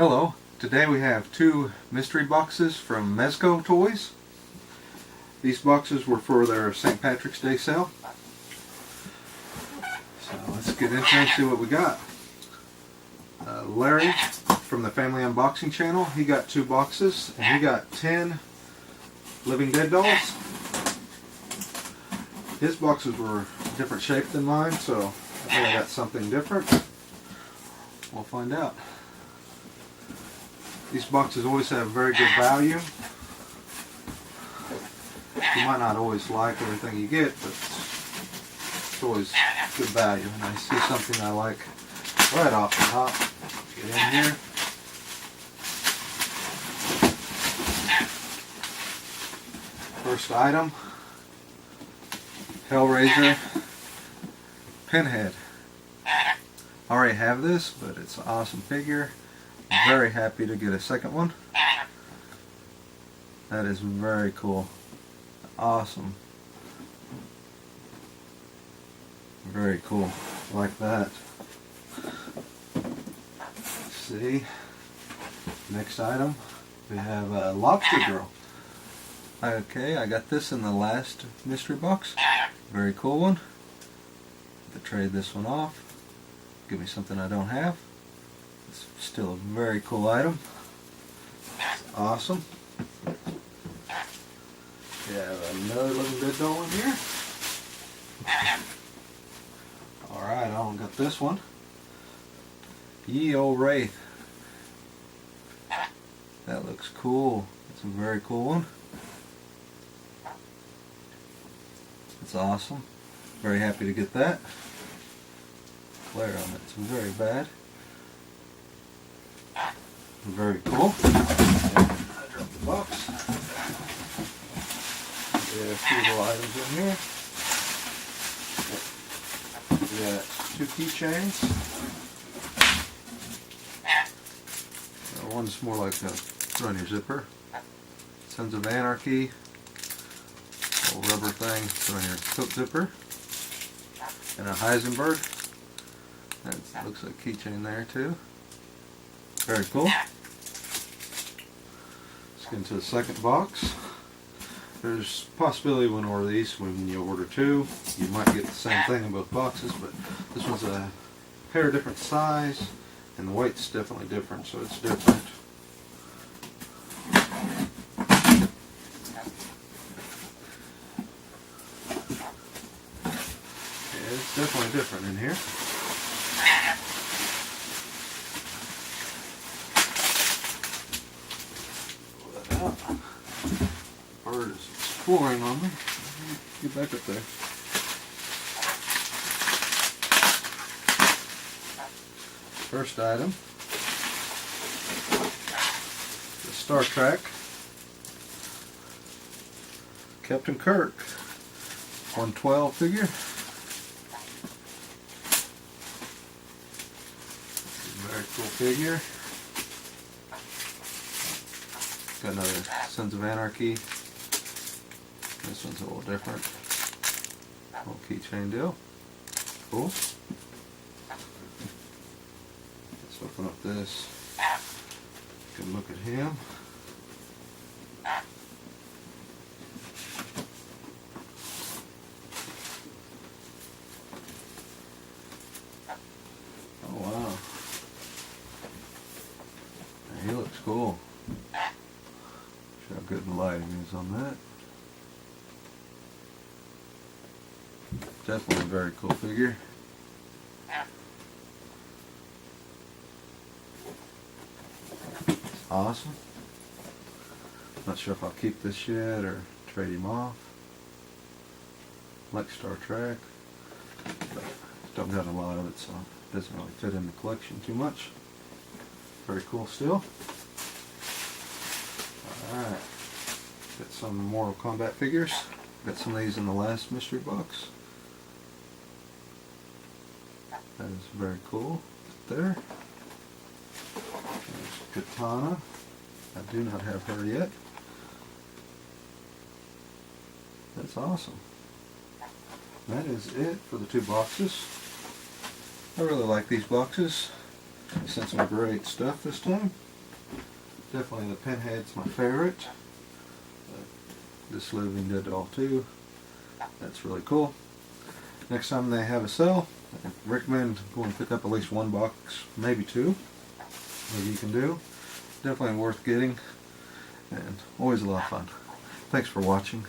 Hello, today we have two mystery boxes from Mezco Toys. These boxes were for their St. Patrick's Day sale. So let's get into it and see what we got. Larry from the Family Unboxing channel, he got two boxes and he got 10 Living Dead dolls. His boxes were different shape than mine, so I think I got something different. We'll find out. These boxes always have very good value. You might not always like everything you get, but it's always good value. And I see something I like right off the top. Get in here. First item, Hellraiser Pinhead. I already have this, but it's an awesome figure. Very happy to get a second one. That is very cool. Awesome. Very cool. Like that. Let's see. Next item, we have a Lobster Girl. Okay, I got this in the last mystery box. Very cool one. To trade this one off. Give me something I don't have. It's still a very cool item. Awesome. We have another Living Dead doll in here. Alright, I don't got this one. Ye Olde Wraith. That looks cool. It's a very cool one. It's awesome. Very happy to get that. Glare on it's very bad. Very cool. I dropped the box. We have a few little items in here. We got two keychains. One's more like a put on your zipper. Sons of Anarchy. Little rubber thing put on your coat zipper. And a Heisenberg. That looks like a keychain there too. Very cool. Let's get into the second box. There's a possibility when you order these, when you order two, you might get the same thing in both boxes, but this one's a pair of different size, and the weight's definitely different, so it's different. Yeah, it's definitely different in here. Bird is exploring on me. Get back up there. First item, the Star Trek Captain Kirk 112 figure. Very cool figure. Got another Sons of Anarchy. This one's a little different. Little keychain deal. Cool. Let's open up this. You can look at him. Oh wow. He looks cool. How good the lighting is on that. Definitely a very cool figure. Awesome. Not sure if I'll keep this yet or trade him off. Like Star Trek, but don't got a lot of it, so it doesn't really fit in the collection too much. Very cool still. Alright, got some Mortal Kombat figures. Got some of these in the last mystery box. That is very cool. There. There's Katana. I do not have her yet. That's awesome. That is it for the two boxes. I really like these boxes. They sent some great stuff this time. Definitely the pinhead's my favorite. This living dead doll too. That's really cool. Next time they have a sale, I recommend going to pick up at least one box, maybe two. Maybe you can do. Definitely worth getting, and always a lot of fun. Thanks for watching.